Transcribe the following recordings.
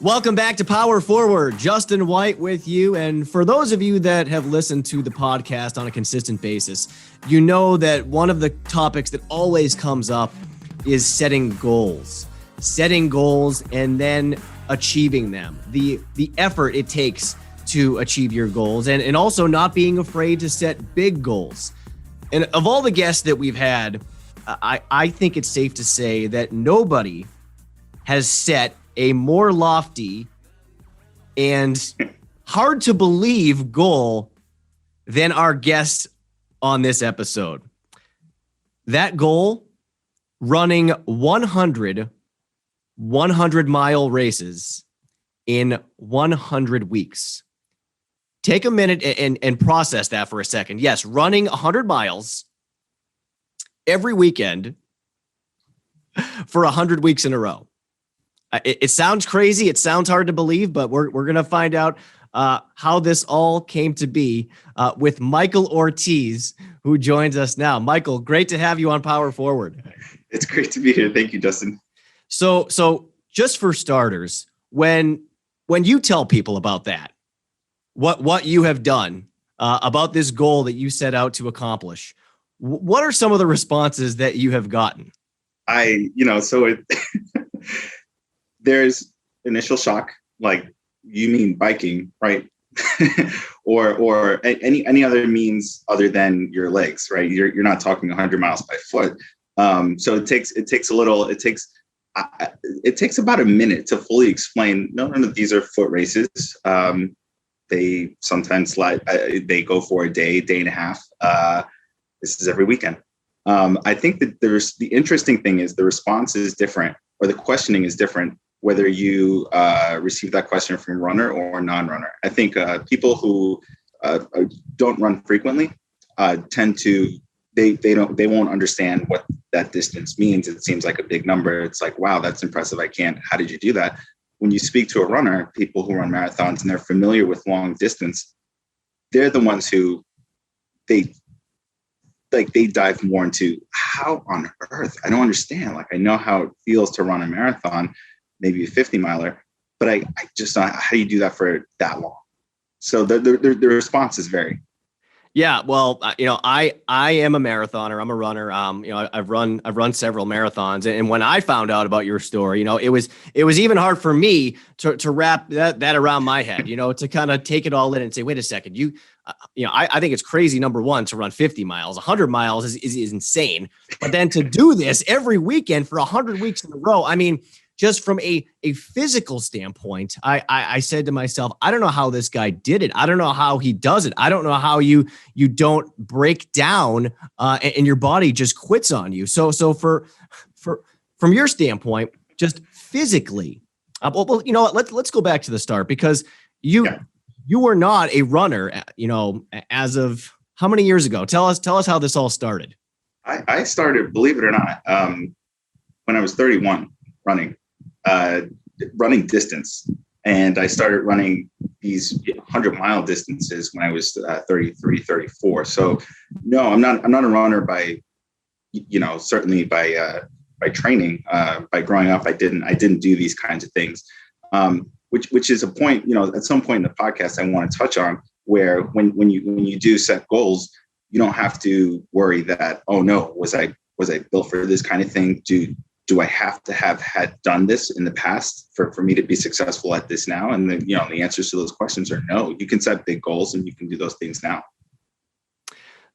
Welcome back to Power Forward. Justin White with you. And for those of you that have listened to the podcast on a consistent basis, you know that one of the topics that always comes up is setting goals and then achieving them. The effort it takes to achieve your goals and also not being afraid to set big goals. And of all the guests that we've had, I think it's safe to say that nobody has set a more lofty and hard to believe goal than our guest on this episode. That goal, running 100 100-mile races in 100 weeks. Take a minute and process that for a second. Yes, running 100 miles every weekend for 100 weeks in a row. It sounds crazy. It sounds hard to believe, but we're going to find out how this all came to be with Michael Ortiz, who joins us now. Michael, great to have you on Power Forward. It's great to be here. Thank you, Justin. So just for starters, when you tell people about that, what you have done about this goal that you set out to accomplish, what are some of the responses that you have gotten? There's initial shock, like, you mean biking, right? or any other means other than your legs, right? You're not talking 100 miles by foot. So it takes about a minute to fully explain. None of these are foot races. They sometimes they go for a day and a half. This is every weekend. I think that the interesting thing is the response is different, or the questioning is different, whether you receive that question from a runner or a non-runner. I think people who don't run frequently tend to, they won't understand what that distance means. It seems like a big number. It's like, wow, that's impressive. How did you do that? When you speak to a runner, people who run marathons and they're familiar with long distance, they're the ones who they dive more into, how on earth? I don't understand. Like, I know how it feels to run a marathon, maybe a 50 miler, but I just not, how do you do that for that long? So the responses vary. Yeah, well, I am a marathoner. I'm a runner. I've run several marathons, and when I found out about your story, it was even hard for me to wrap that around my head. To kind of take it all in and say, wait a second, I think it's crazy. Number one, to run 50 miles, 100 miles is insane, but then to do this every weekend for 100 weeks in a row, I mean, just from a physical standpoint, I said to myself, I don't know how this guy did it. I don't know how he does it. I don't know how you don't break down and your body just quits on you. So from your standpoint, just physically, well, you know what? Let's go back to the start, because you were not a runner, as of how many years ago? Tell us how this all started. I started, believe it or not, when I was 31, running distance. And I started running these 100-mile distances when I was 33, 34. So no, I'm not a runner by, certainly by training. By growing up, I didn't do these kinds of things. Which is a point, at some point in the podcast I want to touch on, where when you do set goals, you don't have to worry that, oh no, was I built for this kind of thing? Do I have to have had done this in the past for me to be successful at this now? And the answers to those questions are no. You can set big goals and you can do those things now.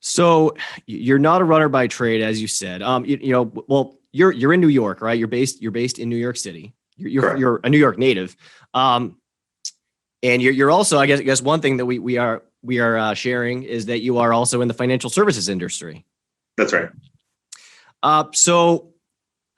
So you're not a runner by trade, as you said. Well, you're in New York, right? You're based in New York City. You're a New York native. And you're also, I guess one thing that we are sharing is that you are also in the financial services industry. That's right. So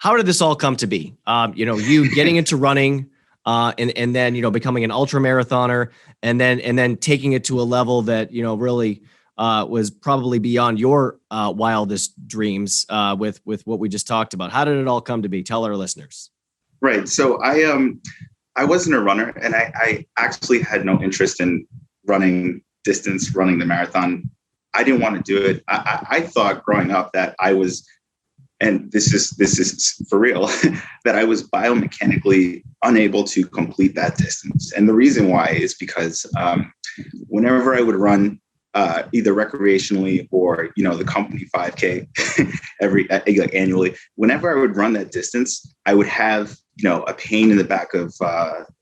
how did this all come to be? You getting into running, and then becoming an ultra marathoner, and then taking it to a level that really was probably beyond your wildest dreams with what we just talked about. How did it all come to be? Tell our listeners. Right. So I wasn't a runner, and I actually had no interest in running the marathon. I didn't want to do it. I thought growing up that I was and this is for real, that I was biomechanically unable to complete that distance. And the reason why is because whenever I would run either recreationally or, the company 5K annually, whenever I would run that distance, I would have, a pain in the back of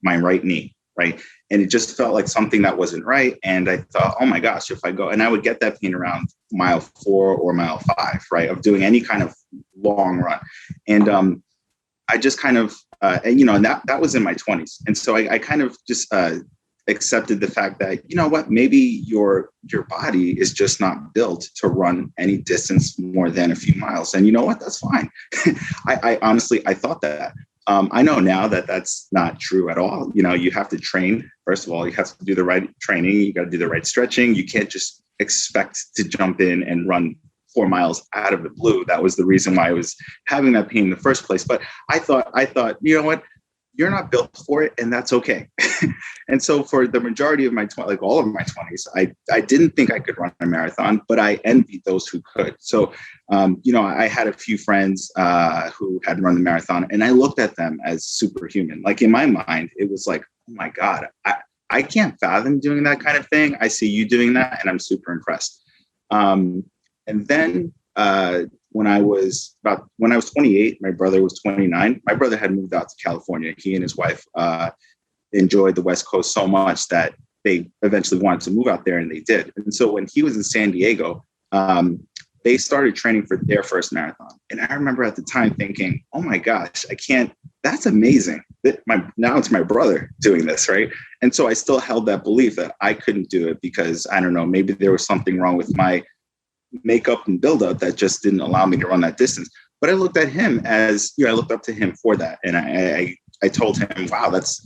my right knee. Right. And it just felt like something that wasn't right. And I thought, oh my gosh, if I go, and I would get that pain around mile 4 or mile 5, right, of doing any kind of long run. And I just kind of, and that was in my 20s. And so I kind of just accepted the fact that, maybe your body is just not built to run any distance more than a few miles. And that's fine. I honestly, I thought that. I know now that that's not true at all. You have to train. First of all, you have to do the right training. You got to do the right stretching. You can't just expect to jump in and run 4 miles out of the blue. That was the reason why I was having that pain in the first place. But I thought, what? You're not built for it, and that's okay. And so for the majority of my all of my 20s, I didn't think I could run a marathon, but I envied those who could. So, I had a few friends who had run the marathon, and I looked at them as superhuman. Like in my mind, it was like, oh my God, I can't fathom doing that kind of thing. I see you doing that, and I'm super impressed. And then when I was 28, my brother was 29. My brother had moved out to California. He and his wife enjoyed the West Coast so much that they eventually wanted to move out there, and they did. And so when he was in San Diego, they started training for their first marathon. And I remember at the time thinking, oh my gosh, I can't, that's amazing. Now it's my brother doing this, right? And so I still held that belief that I couldn't do it because, I don't know, maybe there was something wrong with my makeup and buildup that just didn't allow me to run that distance. But I looked at him as, I looked up to him for that. And I told him, wow, that's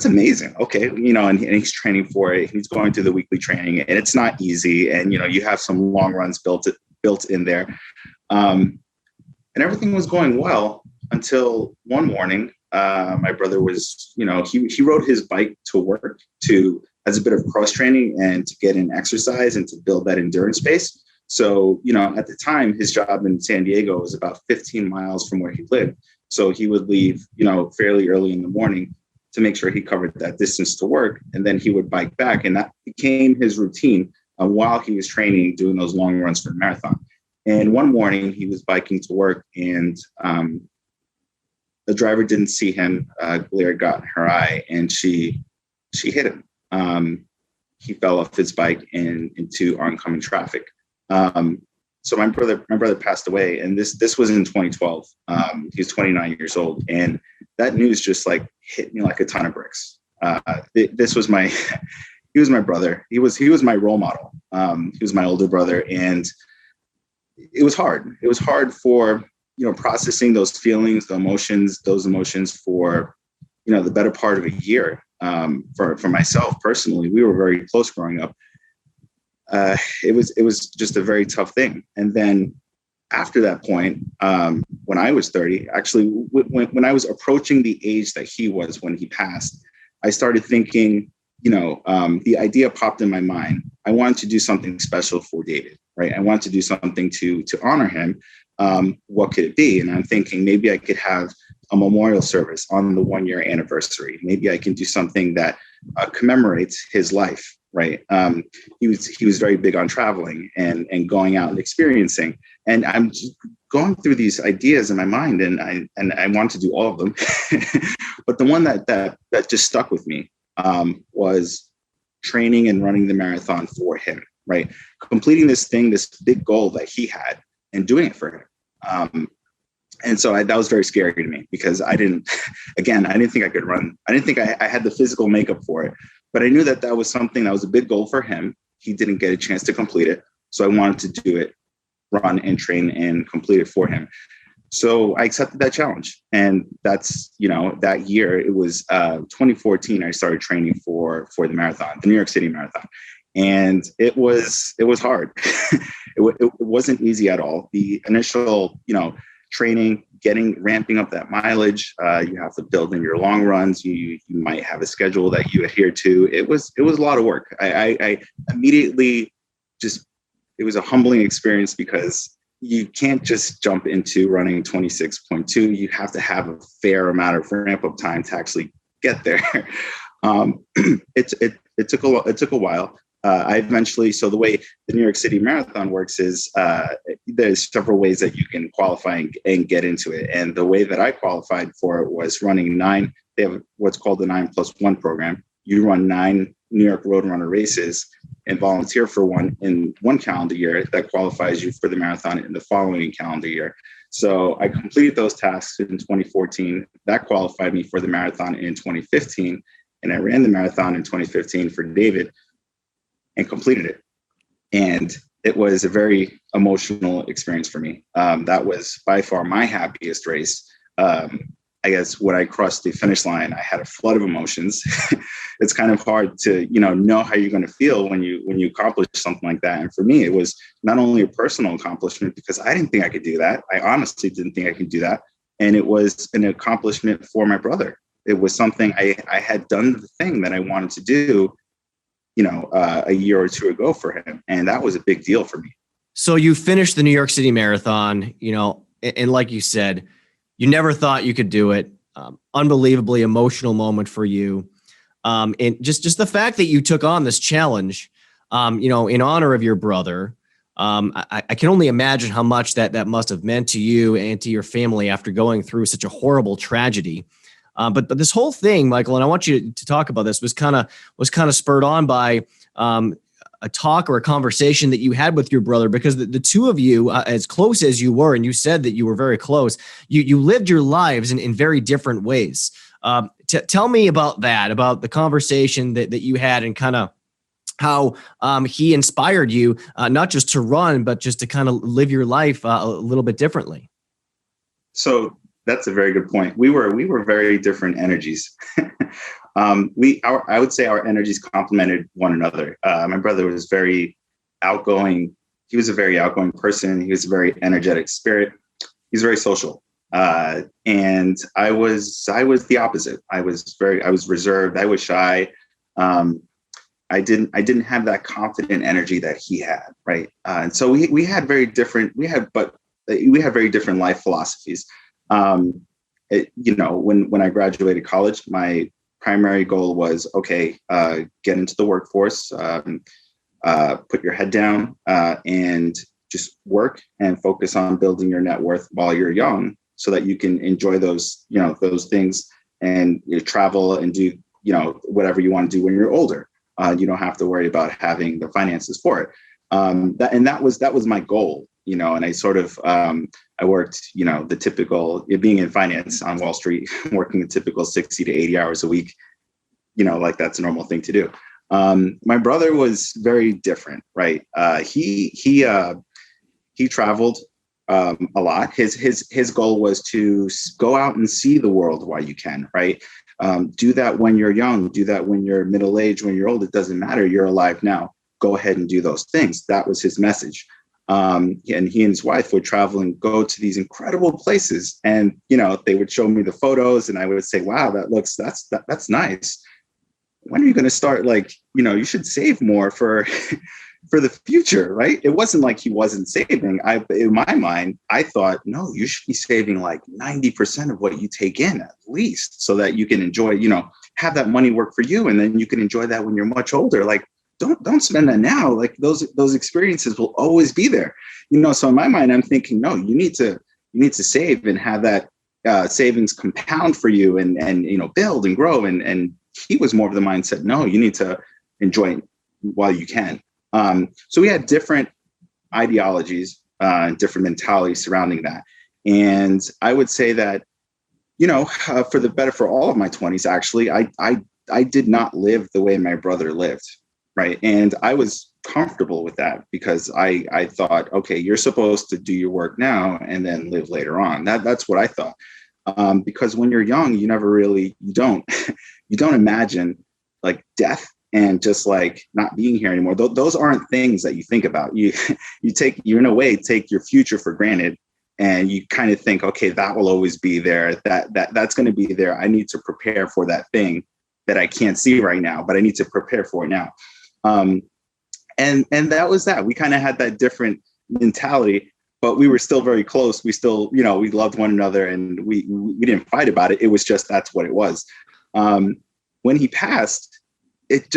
amazing. Okay. And he's training for it. He's going through the weekly training, and it's not easy. And, you have some long runs built in there. And everything was going well until one morning, my brother was, he rode his bike to work as a bit of cross training and to get in exercise and to build that endurance base. So, at the time, his job in San Diego was about 15 miles from where he lived. So he would leave, fairly early in the morning to make sure he covered that distance to work. And then he would bike back. And that became his routine while he was training, doing those long runs for the marathon. And one morning he was biking to work, and the driver didn't see him. Glare got in her eye, and she hit him. He fell off his bike into oncoming traffic. So my brother passed away, and this was in 2012. He's 29 years old, and that news just hit me like a ton of bricks. This was he was my brother. He was my role model. He was my older brother, and it was hard. It was hard for, processing those feelings, those emotions for, the better part of a year. For myself personally, we were very close growing up. It was just a very tough thing. And then after that point, when I was 30, actually, when I was approaching the age that he was when he passed, I started thinking, the idea popped in my mind. I wanted to do something special for David, right? I wanted to do something to honor him. What could it be? And I'm thinking maybe I could have a memorial service on the 1-year anniversary. Maybe I can do something that commemorates his life. Right. He was very big on traveling and going out and experiencing. And I'm just going through these ideas in my mind, and I want to do all of them. But the one that just stuck with me was training and running the marathon for him. Right. Completing this big goal that he had and doing it for him. And so that was very scary to me because I didn't think I could run. I didn't think I had the physical makeup for it. But I knew that was something that was a big goal for him. He didn't get a chance to complete it. So I wanted to do it, run and train and complete it for him. So I accepted that challenge. And that's, that year, it was 2014, I started training for the marathon, the New York City Marathon. And it was hard. It wasn't easy at all. The initial, training, ramping up that mileage. You have to build in your long runs. You might have a schedule that you adhere to. It was a lot of work. I immediately it was a humbling experience because you can't just jump into running 26.2. You have to have a fair amount of ramp up time to actually get there. It took a while. I eventually, so the way the New York City Marathon works is there's several ways that you can qualify and get into it. And the way that I qualified for it was running 9. They have what's called the 9+1 program. You run 9 New York Roadrunner races and volunteer for one in one calendar year that qualifies you for the marathon in the following calendar year. So I completed those tasks in 2014. That qualified me for the marathon in 2015. And I ran the marathon in 2015 for David and completed it. And it was a very emotional experience for me. That was by far my happiest race. I guess when I crossed the finish line, I had a flood of emotions. It's kind of hard to, know how you're going to feel when you accomplish something like that. And for me, it was not only a personal accomplishment because I didn't think I could do that. I honestly didn't think I could do that. And it was an accomplishment for my brother. It was something I had done the thing that I wanted to do, a year or two ago for him. And that was a big deal for me. So you finished the New York City Marathon, and like you said, you never thought you could do it. Unbelievably emotional moment for you. And just the fact that you took on this challenge, in honor of your brother, I can only imagine how much that must have meant to you and to your family after going through such a horrible tragedy. But this whole thing, Michael, and I want you to talk about this, was kind of spurred on by a talk or a conversation that you had with your brother, because the two of you, as close as you were, and you said that you were very close, you lived your lives in very different ways. Tell me about that, about the conversation that you had, and kind of how he inspired you, not just to run, but just to kind of live your life a little bit differently. So that's a very good point. We were very different energies. I would say our energies complemented one another. My brother was very outgoing. He was a very outgoing person. He was a very energetic spirit. He's very social. And I was the opposite. I was reserved. I was shy. I didn't have that confident energy that he had. Right. And so we had very different life philosophies. When I graduated college, my primary goal was, get into the workforce, put your head down, and just work and focus on building your net worth while you're young, so that you can enjoy those things and travel and do, whatever you want to do when you're older. You don't have to worry about having the finances for it. That was my goal, and I sort of, I worked, the typical, being in finance on Wall Street, working a typical 60 to 80 hours a week, like that's a normal thing to do. My brother was very different, right? He traveled a lot. His goal was to go out and see the world while you can, right? Do that when you're young, do that when you're middle-aged, when you're old, it doesn't matter. You're alive now. Go ahead and do those things. That was his message. And he and his wife would travel and go to these incredible places. And, they would show me the photos and I would say, wow, that's nice. When are you going to start? You should save more for the future, right? It wasn't like he wasn't saving. In my mind, I thought, no, you should be saving like 90% of what you take in at least, so that you can enjoy, have that money work for you. And then you can enjoy that when you're much older. Don't spend that now. Like those experiences will always be there, So in my mind, I'm thinking, no, you need to save and have that savings compound for you and build and grow. And he was more of the mindset, no, you need to enjoy it while you can. So we had different ideologies, different mentalities surrounding that. And I would say that, for all of my 20s, actually, I did not live the way my brother lived. Right. And I was comfortable with that because I thought, okay, you're supposed to do your work now and then live later on. That's what I thought. Because when you're young, you don't imagine like death and just like not being here anymore. Those aren't things that you think about. You take your future for granted, and you kind of think, okay, that will always be there. That's going to be there. I need to prepare for that thing that I can't see right now, but I need to prepare for it now. And that was that. We kind of had that different mentality. but we were still very close. We still, we loved one another, and we didn't fight about it. It was just, that's what it was. When he passed, it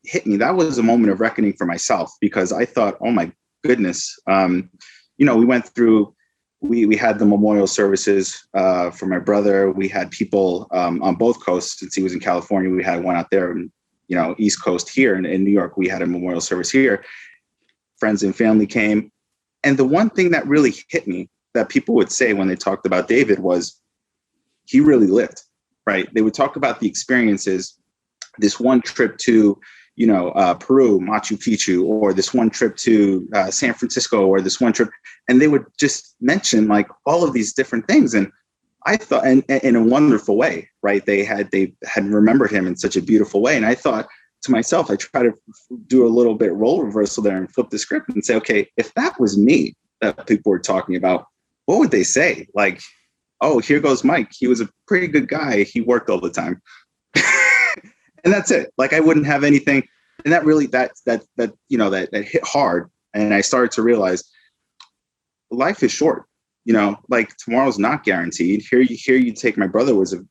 hit me. That was a moment of reckoning for myself, because I thought, oh my goodness. We went through, we had the memorial services for my brother. We had people on both coasts. Since he was in California, we had one out there, and East Coast here in New York, we had a memorial service here. Friends and family came. And the one thing that really hit me that people would say when they talked about David was, he really lived, right? They would talk about the experiences, this one trip to, Peru, Machu Picchu, or this one trip to San Francisco, or this one trip. And they would just mention like all of these different things. And I thought, and in a wonderful way, right? They had remembered him in such a beautiful way. And I thought to myself, I try to do a little bit role reversal there and flip the script and say, okay, if that was me that people were talking about, what would they say? Like, oh, here goes Mike. He was a pretty good guy. He worked all the time. And that's it. Like, I wouldn't have anything. And that really, that hit hard. And I started to realize life is short, like tomorrow's not guaranteed. Here you take, my brother was a,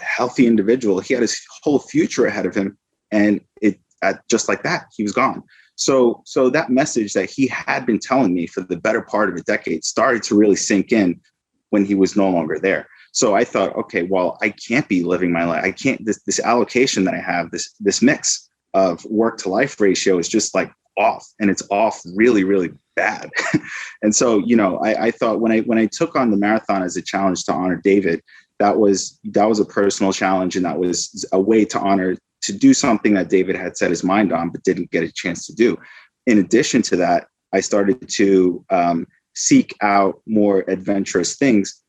healthy individual. He had his whole future ahead of him. And just like that, he was gone. So that message that he had been telling me for the better part of a decade started to really sink in when he was no longer there. So I thought, okay, well, I can't be living my life. I can't, this allocation that I have, this mix of work to life ratio is just like off, and it's off really, really bad. And so, I thought when I took on the marathon as a challenge to honor David, that was a personal challenge. And that was a way to do something that David had set his mind on, but didn't get a chance to do. In addition to that, I started to seek out more adventurous things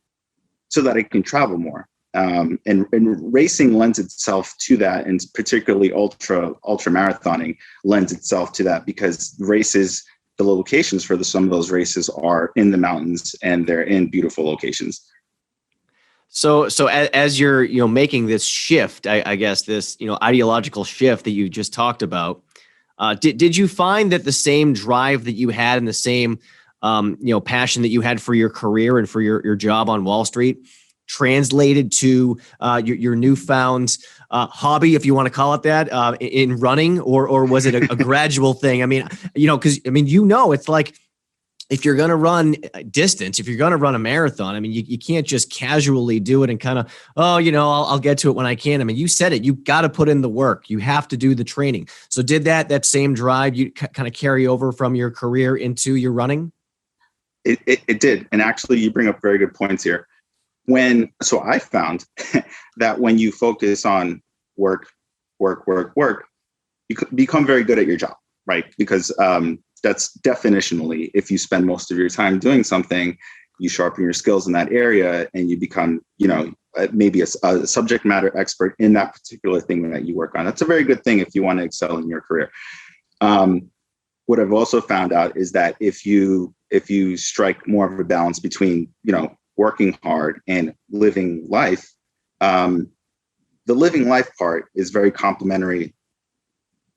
so that I can travel more. And racing lends itself to that, and particularly ultra marathoning lends itself to that, because races, the locations for some of those races are in the mountains, and they're in beautiful locations. So as you're, making this shift, I guess this, ideological shift that you just talked about, did you find that the same drive that you had and the same, passion that you had for your career and for your job on Wall Street translated to your newfound hobby, if you want to call it that, in running, or was it a gradual thing? I mean, because it's like, if you're going to run distance, if you're going to run a marathon, I mean, you can't just casually do it and kind of, I'll get to it when I can. I mean, you said it, you got to put in the work. You have to do the training. So did that same drive you kind of carry over from your career into your running? It did. And actually, you bring up very good points here. So I found that when you focus on work, you become very good at your job, right? Because that's definitionally, if you spend most of your time doing something, you sharpen your skills in that area, and you become, maybe a subject matter expert in that particular thing that you work on. That's a very good thing if you want to excel in your career. What I've also found out is that if you strike more of a balance between, working hard and living life, the living life part is very complementary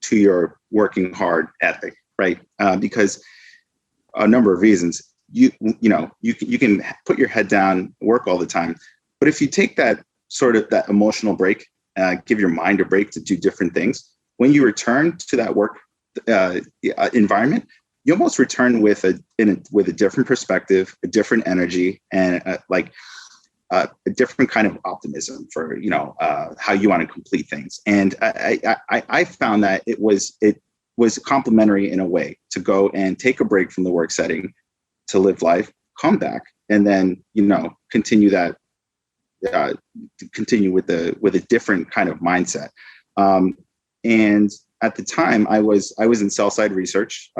to your working hard ethic. Right. Because a number of reasons, you can put your head down, work all the time. But if you take that emotional break, give your mind a break to do different things, when you return to that work environment, you almost return with a different perspective, a different energy, and a different kind of optimism for, how you want to complete things. And I found that it was complementary in a way to go and take a break from the work setting to live life, come back, and then, continue that, continue with a different kind of mindset. And at the time I was in sell side research,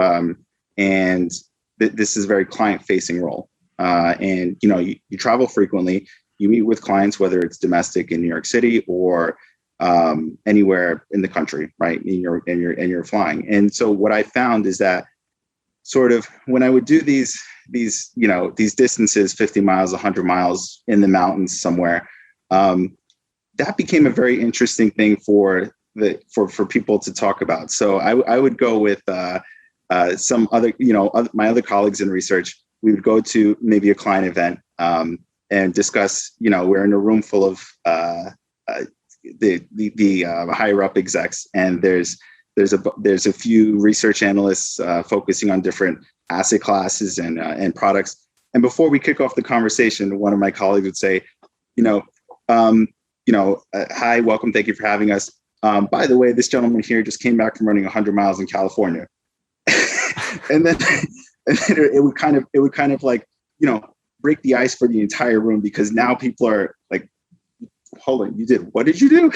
and this is a very client facing role. And, you travel frequently, you meet with clients, whether it's domestic in New York City or anywhere in the country, right? And you're flying. And so what I found is that sort of when I would do these distances, 50 miles, 100 miles in the mountains somewhere, that became a very interesting thing for people to talk about. So I would go with some other, my other colleagues in research. we would go to maybe a client event and discuss. We're in a room full of the higher up execs, and there's a few research analysts focusing on different asset classes and products. And before we kick off the conversation, one of my colleagues would say, hi, welcome, thank you for having us. By the way, this gentleman here just came back from running 100 miles in California. and then it would kind of like, break the ice for the entire room, because now people are like, hold on, what did you do?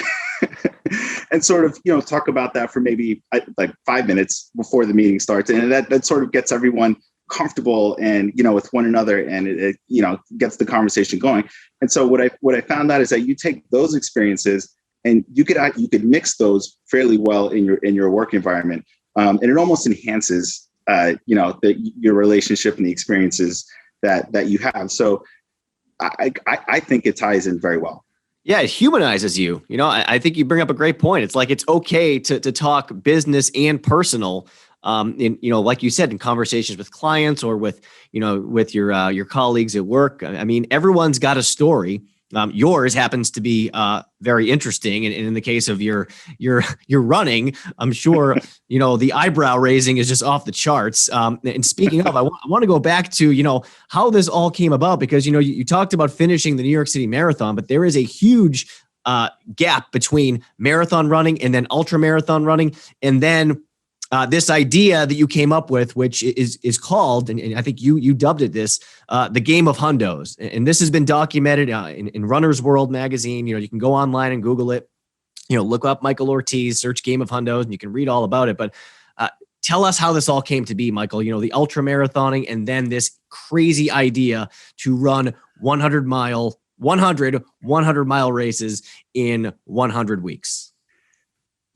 And sort of, talk about that for maybe like 5 minutes before the meeting starts. And that sort of gets everyone comfortable and, with one another, and it gets the conversation going. And so what I found out is that you take those experiences and you could mix those fairly well in your work environment. And it almost enhances, your relationship and the experiences that you have. So I think it ties in very well. Yeah, it humanizes you. I think you bring up a great point. It's like, it's okay to talk business and personal, like you said, in conversations with clients or with your colleagues at work. I mean, everyone's got a story. Yours happens to be very interesting, and in the case of your running, I'm sure the eyebrow raising is just off the charts. And speaking of, I want to go back to how this all came about, because you talked about finishing the New York City Marathon, but there is a huge gap between marathon running and then ultra marathon running, and then this idea that you came up with, which is called, and I think you dubbed it this, the game of Hundos. And this has been documented in Runner's World magazine. You can go online and Google it, look up Michael Ortiz, search game of Hundos, and you can read all about it. But tell us how this all came to be, Michael, the ultra marathoning, and then this crazy idea to run 100 mile races in 100 weeks.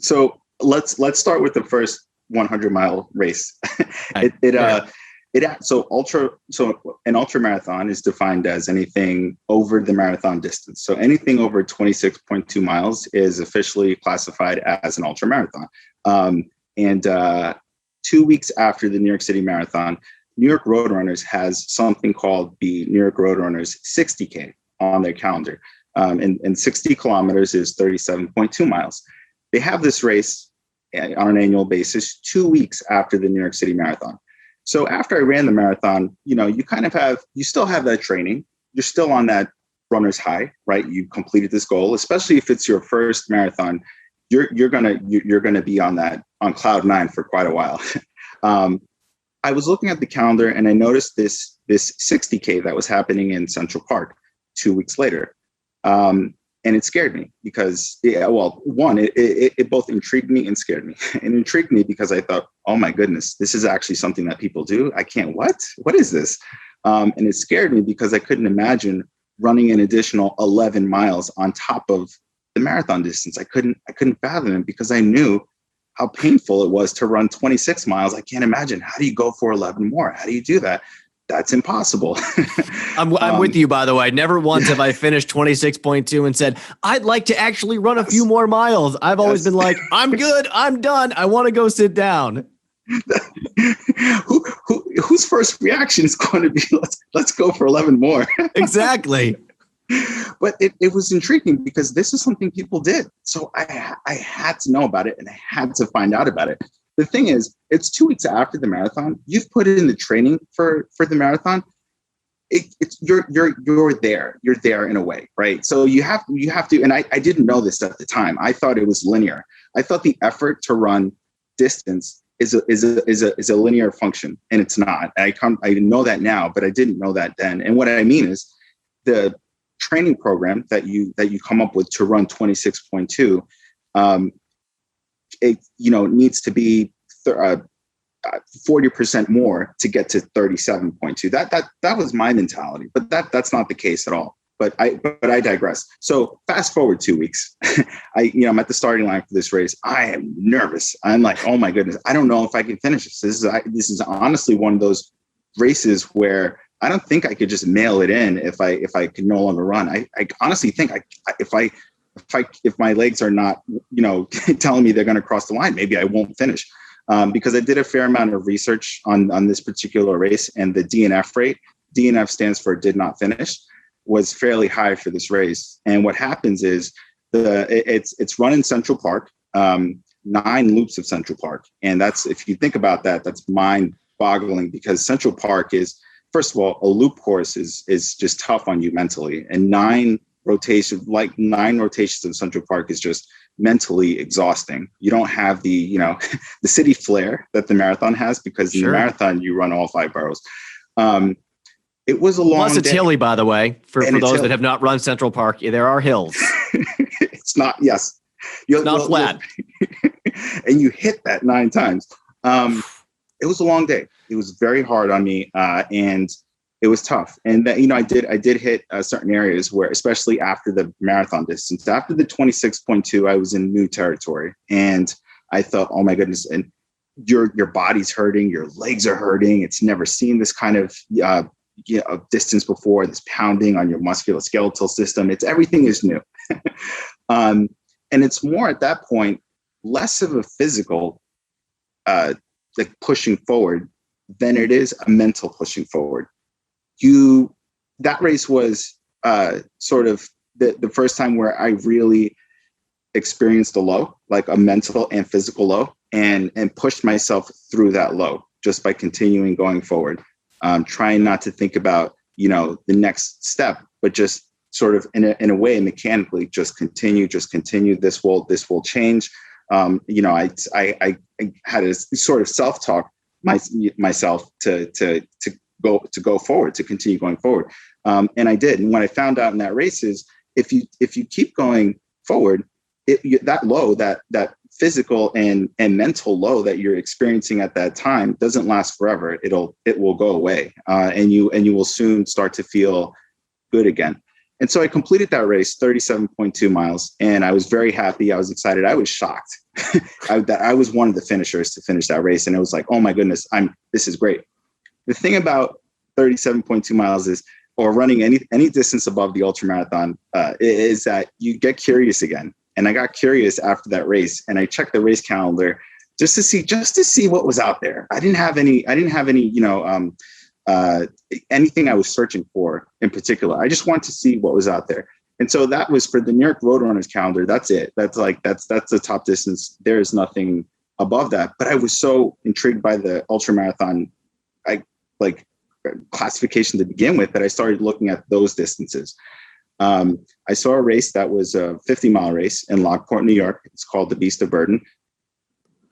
So let's start with the first 100-mile race. So an ultra marathon is defined as anything over the marathon distance. So anything over 26.2 miles is officially classified as an ultra marathon. And 2 weeks after the New York City Marathon, New York Roadrunners has something called the New York Roadrunners 60K on their calendar. And 60 kilometers is 37.2 miles. They have this race on an annual basis 2 weeks after the New York City Marathon. So after I ran the marathon, you still have that training. You're still on that runner's high, right? You completed this goal, especially if it's your first marathon. You're gonna be on cloud nine for quite a while. I was looking at the calendar and I noticed this 60K that was happening in Central Park 2 weeks later. And it scared me because, it both intrigued me and scared me. It intrigued me because I thought, oh my goodness, this is actually something that people do. I can't, what is this? And it scared me because I couldn't imagine running an additional 11 miles on top of the marathon distance. I couldn't fathom it because I knew how painful it was to run 26 miles. I can't imagine. How do you go for 11 more? How do you do that? That's impossible. I'm with you, by the way. Never once have I finished 26.2 and said, I'd like to actually run a few more miles. I've always been like, I'm good. I'm done. I want to go sit down. Whose first reaction is going to be, let's go for 11 more. Exactly. But it was intriguing because this is something people did. So I had to know about it and I had to find out about it. The thing is, it's 2 weeks after the marathon. You've put in the training for the marathon. You're there. You're there in a way, right? So you have to. And I didn't know this at the time. I thought it was linear. I thought the effort to run distance is a linear function, and it's not. I know that now, but I didn't know that then. And what I mean is, the training program that you come up with to run 26.2. It needs to be 40% more to get to 37.2. That was my mentality, but that's not the case at all. But I digress. So fast forward 2 weeks, I'm at the starting line for this race. I am nervous. I'm like, oh my goodness, I don't know if I can finish this. This is honestly one of those races where I don't think I could just mail it in if I could no longer run. I honestly think if my legs are not, telling me they're going to cross the line, maybe I won't finish. because I did a fair amount of research on this particular race, and the DNF rate, DNF stands for did not finish, was fairly high for this race. And what happens is it's run in Central Park, 9 loops of Central Park. And that's, if you think about that, that's mind boggling, because Central Park is, first of all, a loop course is just tough on you mentally. And 9 rotations of Central Park is just mentally exhausting. You don't have the, the city flair that the marathon has, because in the marathon, you run all 5 boroughs. It was a long Plus it's day. hilly, by the way, for those hilly. that have not run Central Park. There are hills. It's not, yes. It's not flat. And you hit that 9 times. It was a long day. It was very hard on me, and it was tough. And that, I did hit certain areas where, especially after the marathon distance, after the 26.2, I was in new territory, and I thought, oh my goodness, and your body's hurting, your legs are hurting. It's never seen this kind of distance before. This pounding on your musculoskeletal system. Everything is new, and it's more at that point less of a physical like pushing forward than it is a mental pushing forward. That race was sort of the first time where I really experienced a low, like a mental and physical low, and pushed myself through that low just by continuing going forward, trying not to think about, the next step, but just sort of in a way, mechanically, just continue. This will change. I had a sort of self-talk myself to go forward, to continue going forward. And I did. And what I found out in that race is if you keep going forward, that low, that physical and mental low that you're experiencing at that time doesn't last forever. It will go away, and you will soon start to feel good again. And so I completed that race, 37.2 miles, and I was very happy. I was excited. I was shocked that I was one of the finishers to finish that race, and it was like, oh my goodness, this is great. The thing about 37.2 miles is, or running any distance above the ultramarathon, is that you get curious again. And I got curious after that race, and I checked the race calendar just to see what was out there. I didn't have any, anything I was searching for in particular. I just wanted to see what was out there. And so that was for the New York Roadrunners calendar. That's it. That's the top distance. There is nothing above that. But I was so intrigued by the ultramarathon, classification to begin with, that I started looking at those distances. I saw a race that was a 50-mile race in Lockport, New York. It's called the Beast of Burden.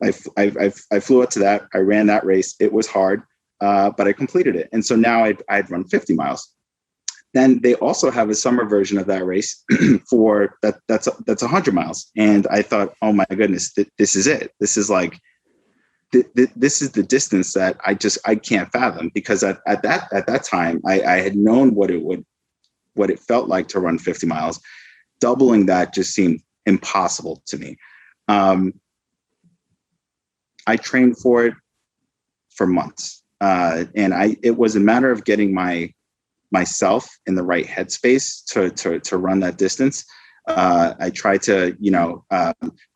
I flew up to that. I ran that race. It was hard, but I completed it. And so now I'd run 50 miles. Then they also have a summer version of that race for that's 100 miles. And I thought, oh my goodness, this is it. This is this is the distance that I can't fathom, because at that time I had known what it felt like to run 50 miles. Doubling that just seemed impossible to me. I trained for it for months, and it was a matter of getting myself in the right headspace to run that distance. I tried to,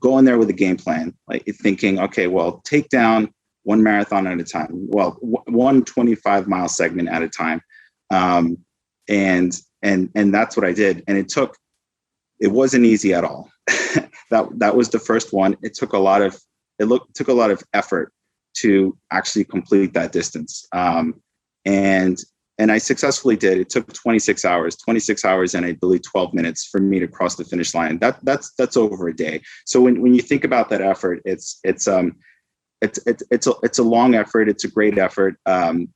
go in there with a game plan, like thinking, okay, well, take down one marathon at a time. Well, one 25-mile segment at a time. And that's what I did. And it wasn't easy at all. That was the first one. It took a lot of effort to actually complete that distance. And I successfully did. It took 26 hours and I believe 12 minutes for me to cross the finish line. That's over a day. So when you think about that effort, it's a long effort. It's a great effort.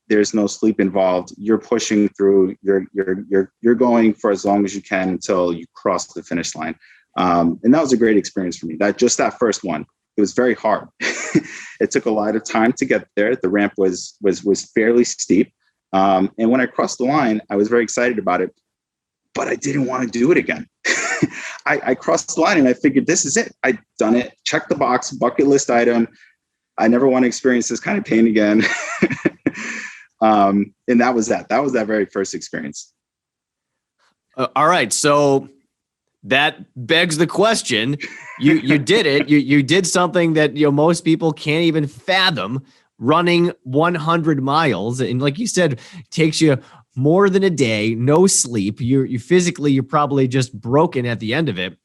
There's no sleep involved. You're pushing through. You're going for as long as you can until you cross the finish line. And that was a great experience for me. That first one, it was very hard. It took a lot of time to get there. The ramp was fairly steep. And when I crossed the line, I was very excited about it, but I didn't want to do it again. I crossed the line and I figured, this is it. I've done it. Check the box, bucket list item. I never want to experience this kind of pain again. And that was that. That was that very first experience. All right. So that begs the question. You did it. You did something that most people can't even fathom, running 100 miles. And like you said, takes you more than a day, no sleep. You physically, you're probably just broken at the end of it.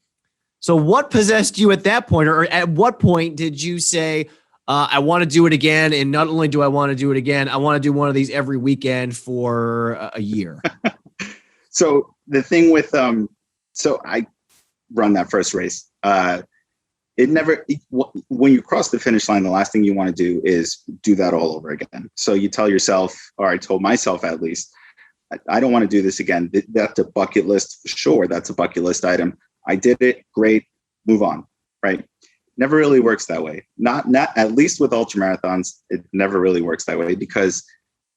So what possessed you at that point, or at what point did you say, I want to do it again? And not only do I want to do it again, I want to do one of these every weekend for a year. So the thing with, so I run that first race. When you cross the finish line, the last thing you want to do is do that all over again. So you tell yourself, or I told myself at least, I don't want to do this again. That's a bucket list. Sure, that's a bucket list item. I did it. Great. Move on. Right. Never really works that way. Not at least with ultramarathons. It never really works that way, because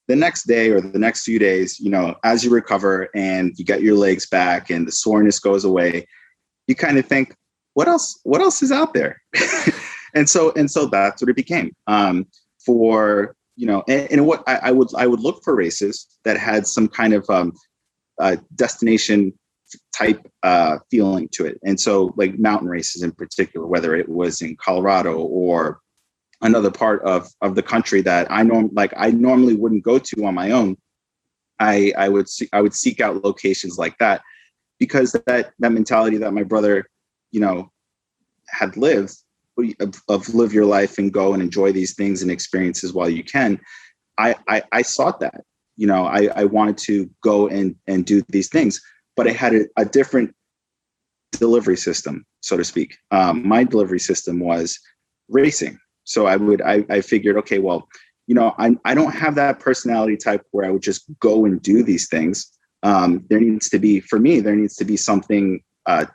the next day or the next few days, as you recover and you get your legs back and the soreness goes away, you kind of think, what else is out there? and so that's what it became. And what I would look for races that had some kind of destination type feeling to it. And so like mountain races in particular, whether it was in Colorado or another part of the country that I normally wouldn't go to on my own, I would seek out locations like that, because that mentality that my brother, had lived, of live your life and go and enjoy these things and experiences while you can. I sought that. I wanted to go and do these things, but I had a different delivery system, so to speak. My delivery system was racing. So I figured, okay, well, I don't have that personality type where I would just go and do these things. There needs to be something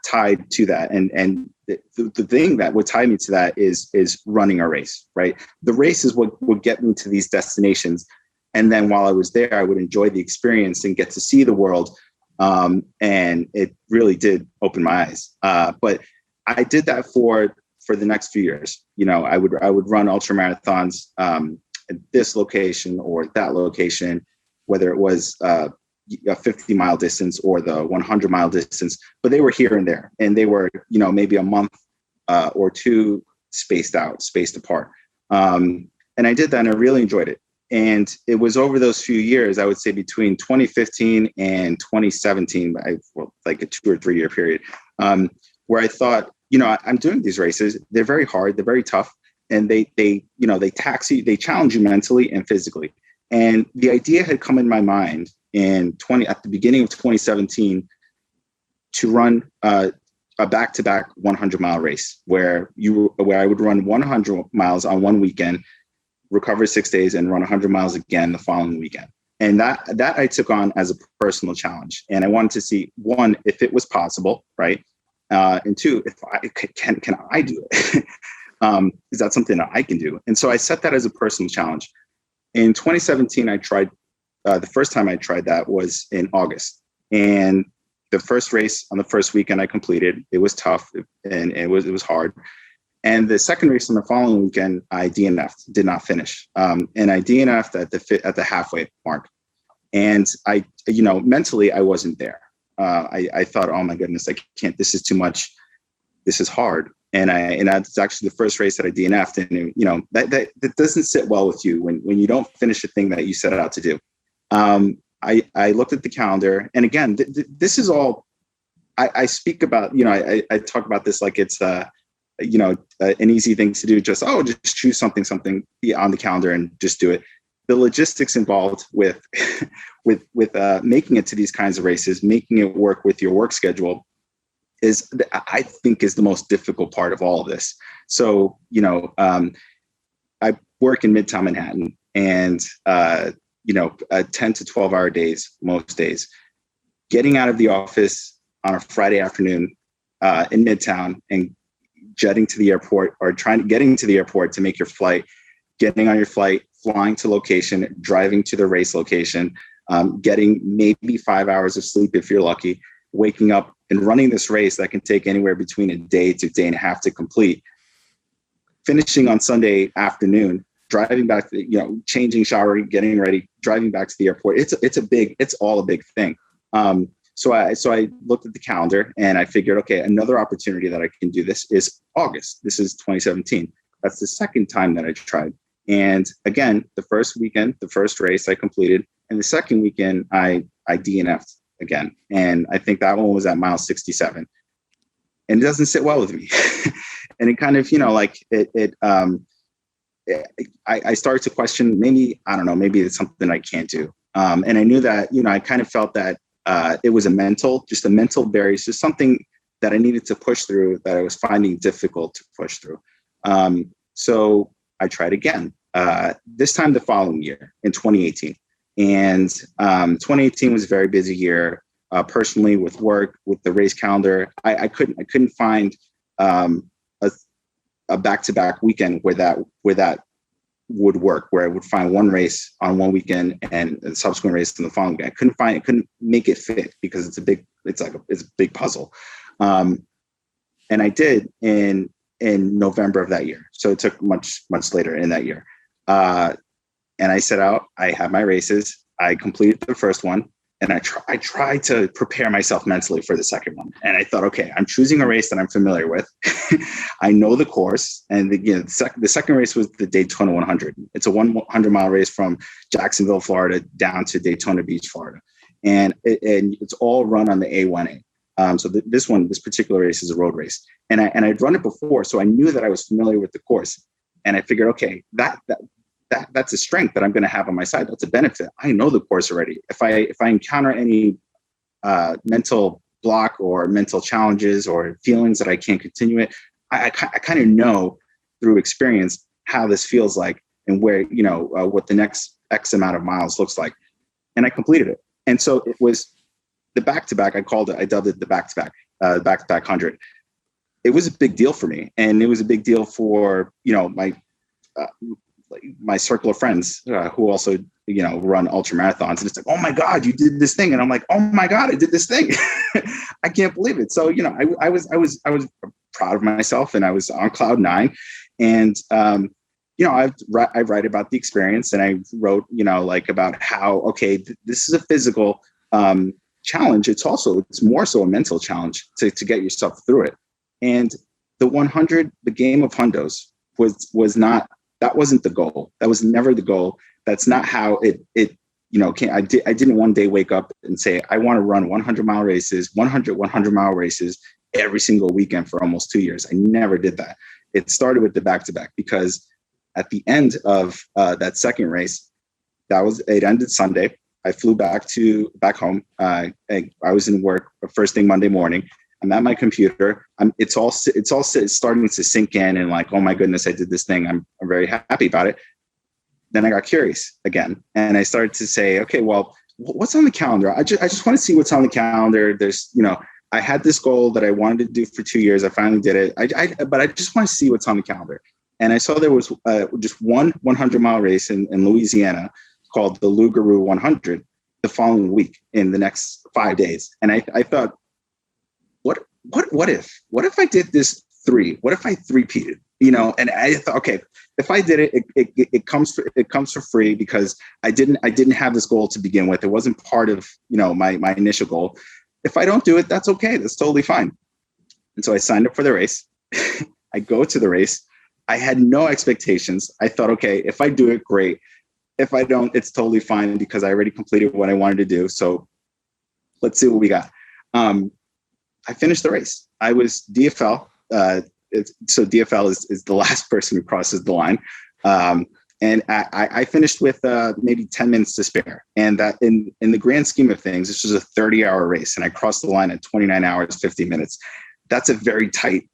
tied to that. And the thing that would tie me to that is running a race, right? The race is what would get me to these destinations. And then while I was there, I would enjoy the experience and get to see the world. And it really did open my eyes. But I did that for the next few years. I would run ultra marathons at this location or that location, whether it was a 50-mile distance or the 100-mile distance, but they were here and there, and they were, maybe a month or two spaced apart. And I did that, and I really enjoyed it. And it was over those few years, I would say between 2015 and 2017, like a 2 or 3 year period, where I thought, I'm doing these races. They're very hard. They're very tough. And they tax you, they challenge you mentally and physically. And the idea had come in my mind at the beginning of 2017 to run a back-to-back 100-mile race where I would run 100 miles on one weekend, recover 6 days, and run 100 miles again the following weekend. And that I took on as a personal challenge. And I wanted to see, one, if it was possible, right? And two, if can I do it? Is that something that I can do? And so I set that as a personal challenge. In 2017, I tried, the first time I tried that was in August. And the first race on the first weekend I completed. It was tough and it was hard. And the second race on the following weekend, I DNF'd, did not finish. And I DNF'd at the halfway mark. And I, mentally I wasn't there. I thought, oh my goodness, I can't, this is too much. This is hard. And that's actually the first race that I DNF'd. And, that doesn't sit well with you when you don't finish a thing that you set out to do. I looked at the calendar, and again, this is all I speak about, I talk about this like it's, an easy thing to do. Just choose something on the calendar and just do it. The logistics involved with making it to these kinds of races, making it work with your work schedule I think is the most difficult part of all of this. So, I work in Midtown Manhattan, and, 10 to 12 hour days, most days, getting out of the office on a Friday afternoon in Midtown and jetting to the airport, or getting to the airport to make your flight, getting on your flight, flying to location, driving to the race location, getting maybe 5 hours of sleep if you're lucky, waking up and running this race that can take anywhere between a day to a day and a half to complete, finishing on Sunday afternoon, driving back, changing, showering, getting ready, driving back to the airport. It's all a big thing. So I looked at the calendar and I figured, okay, another opportunity that I can do this is August. This is 2017. That's the second time that I tried. And again, the first weekend, the first race I completed, and the second weekend I DNF'd again. And I think that one was at mile 67. And it doesn't sit well with me. And it kind of, I started to question, maybe it's something I can't do. And I knew that, I kind of felt that it was just a mental barrier, just something that I needed to push through that I was finding difficult to push through. So I tried again, this time the following year in 2018. And 2018 was a very busy year, personally, with work, with the race calendar. I couldn't find a back-to-back weekend where that would work, where I would find one race on one weekend and a subsequent race in the following weekend. I couldn't make it fit because it's a big puzzle. And I did in November of that year. So it took much later in that year. And I set out, I had my races, I completed the first one, and I tried to prepare myself mentally for the second one. And I thought, okay, I'm choosing a race that I'm familiar with. I know the course. And the second race was the Daytona 100. It's a 100-mile race from Jacksonville, Florida, down to Daytona Beach, Florida. And it's all run on the A1A. So this particular race is a road race. And I'd run it before, so I knew that I was familiar with the course. And I figured, okay, that's a strength that I'm going to have on my side. That's a benefit. I know the course already. If I encounter any mental block or mental challenges or feelings that I can't continue it, I kind of know through experience how this feels like and where, what the next X amount of miles looks like. And I completed it. And so it was the back-to-back. I dubbed it the back-to-back 100. It was a big deal for me. And it was a big deal for, my circle of friends who also, run ultra marathons. And it's like, oh my God, you did this thing. And I'm like, oh my God, I did this thing. I can't believe it. So, I was proud of myself and I was on cloud 9. And, I write about the experience and I wrote, about how, okay, this is a physical challenge. It's more so a mental challenge to get yourself through it. And the 100, the game of Hundos was not, that wasn't the goal. That was never the goal. That's not how it came. I didn't one day wake up and say, I want to run 100-mile races, 100-mile races every single weekend for almost 2 years. I never did that. It started with the back-to-back because at the end of that second race, it ended Sunday. I flew back home. I was in work first thing Monday morning. I'm at my computer. It's all starting to sink in and like, oh my goodness, I did this thing. I'm very happy about it. Then I got curious again. And I started to say, okay, well, what's on the calendar? I just want to see what's on the calendar. There's, I had this goal that I wanted to do for 2 years. I finally did it. But I just want to see what's on the calendar. And I saw there was just one 100-mile race in Louisiana called the Lougarou 100 the following week in the next 5 days. And I thought, what if I did this 3? What if I three-peated? And I thought, okay, if I did it, it comes for free because I didn't have this goal to begin with. It wasn't part of, my initial goal. If I don't do it, that's okay. That's totally fine. And so I signed up for the race. I go to the race. I had no expectations. I thought, okay, if I do it, great. If I don't, it's totally fine because I already completed what I wanted to do. So let's see what we got. I finished the race. I was DFL. So DFL is the last person who crosses the line. And I finished with maybe 10 minutes to spare. And that in the grand scheme of things, this was a 30-hour race. And I crossed the line at 29 hours, 50 minutes. That's a very tight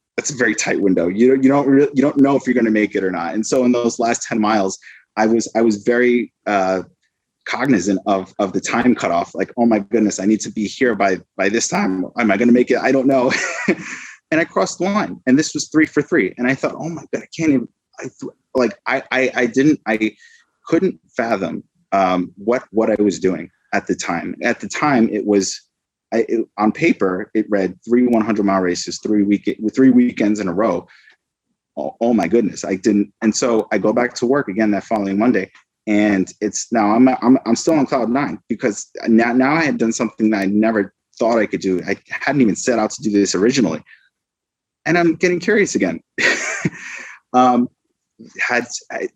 window. You don't know if you're going to make it or not. And so in those last 10 miles, I was very cognizant of the time cutoff. Like, oh my goodness, I need to be here by this time. Am I going to make it? I don't know. And I crossed the line, and this was 3 for 3. And I thought, oh my God, I can't even. I couldn't fathom what I was doing at the time. At the time, it was on paper. It read 3 100-mile races, 3 weekends in a row. Oh my goodness, I didn't. And so I go back to work again that following Monday. And it's now I'm still on cloud 9 because now I had done something that I never thought I could do. I hadn't even set out to do this originally. And I'm getting curious again.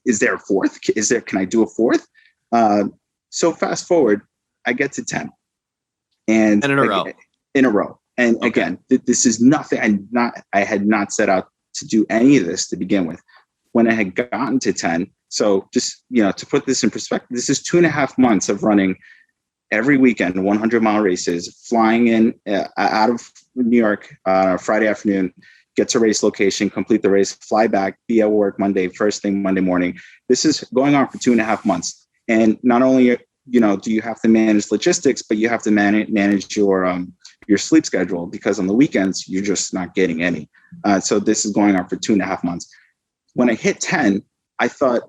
Is there a fourth? Can I do a fourth? So fast forward, I get to 10. And in a row. In a row. And okay. Again, this is nothing. I had not set out to do any of this to begin with. When I had gotten to 10, so just, to put this in perspective, this is 2.5 months of running every weekend, 100-mile races, flying in out of New York Friday afternoon, get to race location, complete the race, fly back, be at work first thing Monday morning. This is going on for 2.5 months. And not only, do you have to manage logistics, but you have to manage your sleep schedule, because on the weekends, you're just not getting any. So this is going on for 2.5 months. When I hit 10, I thought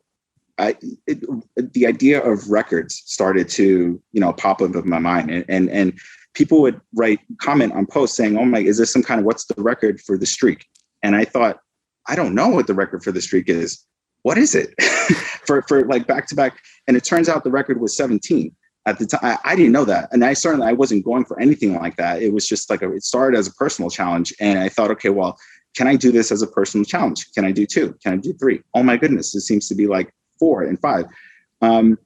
the idea of records started to, pop up in my mind, and people would comment on posts saying, "Oh my, is this some kind of, what's the record for the streak?" And I thought, I don't know what the record for the streak is. What is it for back to back? And it turns out the record was 17 at the time. I didn't know that. And I wasn't going for anything like that. It was just it started as a personal challenge. And I thought, okay, well, can I do this as a personal challenge? Can I do 2? Can I do 3? Oh my goodness, it seems to be 4 and 5. And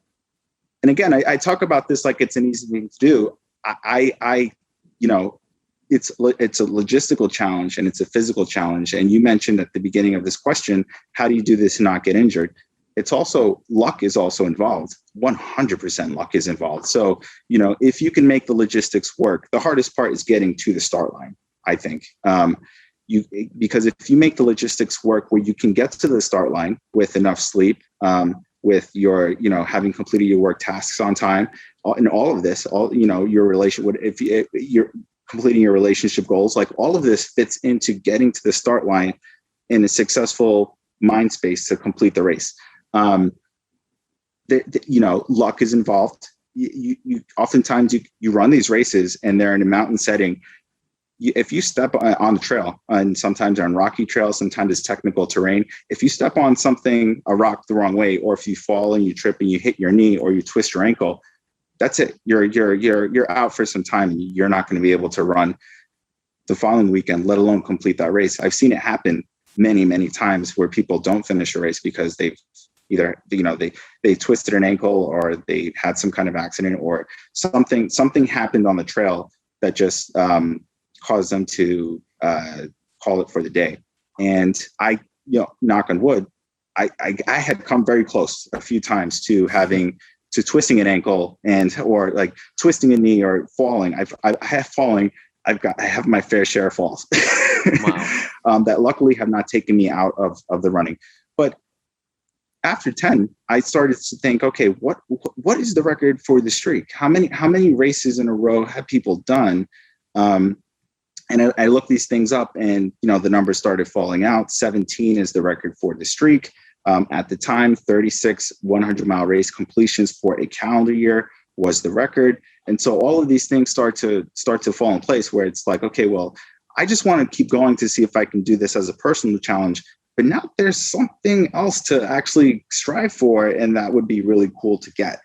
again, I talk about this like it's an easy thing to do. It's a logistical challenge and it's a physical challenge. And you mentioned at the beginning of this question, how do you do this and not get injured? It's also, luck is also involved. 100% luck is involved. So, if you can make the logistics work, the hardest part is getting to the start line, I think. Because if you make the logistics work where you can get to the start line with enough sleep, with your, having completed your work tasks on time, and all of this, your relation, if you're completing your relationship goals, all of this fits into getting to the start line in a successful mind space to complete the race. Luck is involved. Oftentimes you run these races and they're in a mountain setting. If you step on the trail, and sometimes they're on rocky trails, sometimes it's technical terrain. If you step on a rock the wrong way, or if you fall and you trip and you hit your knee or you twist your ankle, that's it. You're out for some time, and you're not going to be able to run the following weekend, let alone complete that race. I've seen it happen many, many times where people don't finish a race because they've either, they twisted an ankle, or they had some kind of accident, or something happened on the trail that just caused them to call it for the day. And I, knock on wood, I had come very close a few times to twisting an ankle or twisting a knee or falling. I have fallen. I have my fair share of falls. Wow. That luckily have not taken me out of the running. But after 10, I started to think, okay, what is the record for the streak? How many races in a row have people done? And I looked these things up, and the numbers started falling out. 17 is the record for the streak. At the time, 36 100-mile race completions for a calendar year was the record. And so all of these things start to fall in place, where it's okay, well, I just want to keep going to see if I can do this as a personal challenge. But now there's something else to actually strive for, and that would be really cool to get.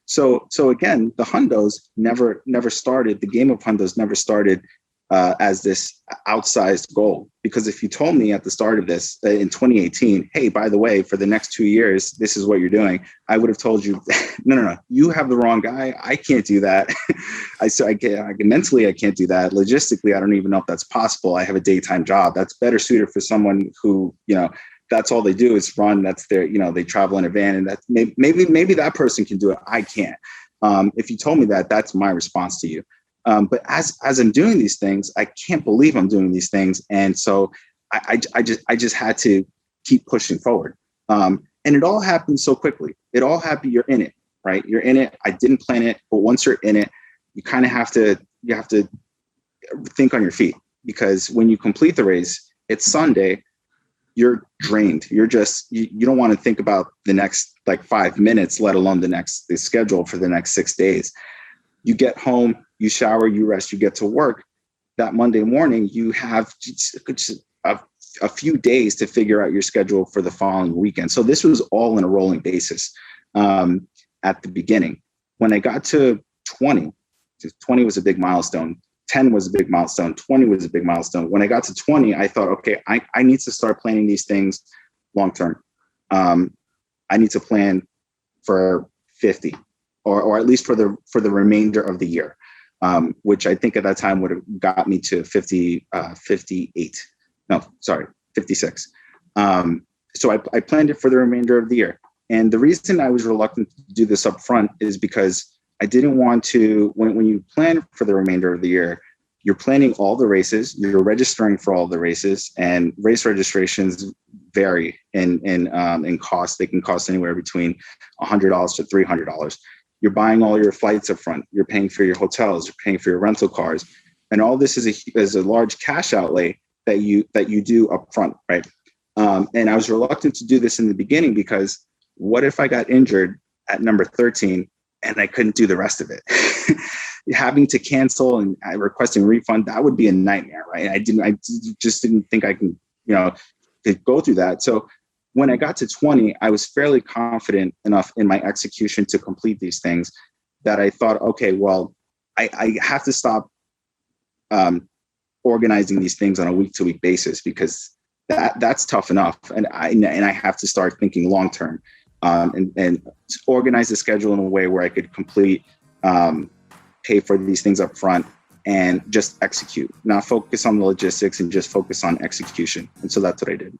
So again, the Hundos never started. The game of Hundos never started as this outsized goal. Because if you told me at the start of this in 2018, hey, by the way, for the next 2 years, this is what you're doing, I would have told you, no, you have the wrong guy. I can't do that. Mentally, I can't do that. Logistically, I don't even know if that's possible. I have a daytime job. That's better suited for someone who, that's all they do is run. That's their, they travel in a van, and that maybe that person can do it. I can't. If you told me that, that's my response to you. But as I'm doing these things, I can't believe I'm doing these things. And so I just had to keep pushing forward. And it all happened so quickly. It all happened. You're in it, right? You're in it. I didn't plan it, but once you're in it, you kind of have to think on your feet, because when you complete the race, it's Sunday, you're drained. You don't want to think about the next 5 minutes, let alone the schedule for the next 6 days. You get home, you shower, you rest, you get to work. That Monday morning, you have just a few days to figure out your schedule for the following weekend. So this was all in a rolling basis at the beginning. When I got to 20, 20 was a big milestone. 10 was a big milestone. 20 was a big milestone. When I got to 20, I thought, okay, I need to start planning these things long-term. I need to plan for 50 or at least for the remainder of the year, which I think at that time would have got me to 56. So I planned it for the remainder of the year. And the reason I was reluctant to do this up front is because I didn't want to, when you plan for the remainder of the year, you're planning all the races, you're registering for all the races, and race registrations vary in cost. They can cost anywhere between $100 to $300. You're buying all your flights up front. You're paying for your hotels. You're paying for your rental cars, and all this is a large cash outlay that you do up front, right? And I was reluctant to do this in the beginning because what if I got injured at number 13 and I couldn't do the rest of it? Having to cancel and requesting refund, that would be a nightmare, right? I just didn't think I can, could go through that. So when I got to 20, I was fairly confident enough in my execution to complete these things that I thought, okay, well, I have to stop organizing these things on a week-to-week basis because that's tough enough. And I have to start thinking long-term and organize the schedule in a way where I could complete, pay for these things up front and just execute, not focus on the logistics and just focus on execution. And so that's what I did.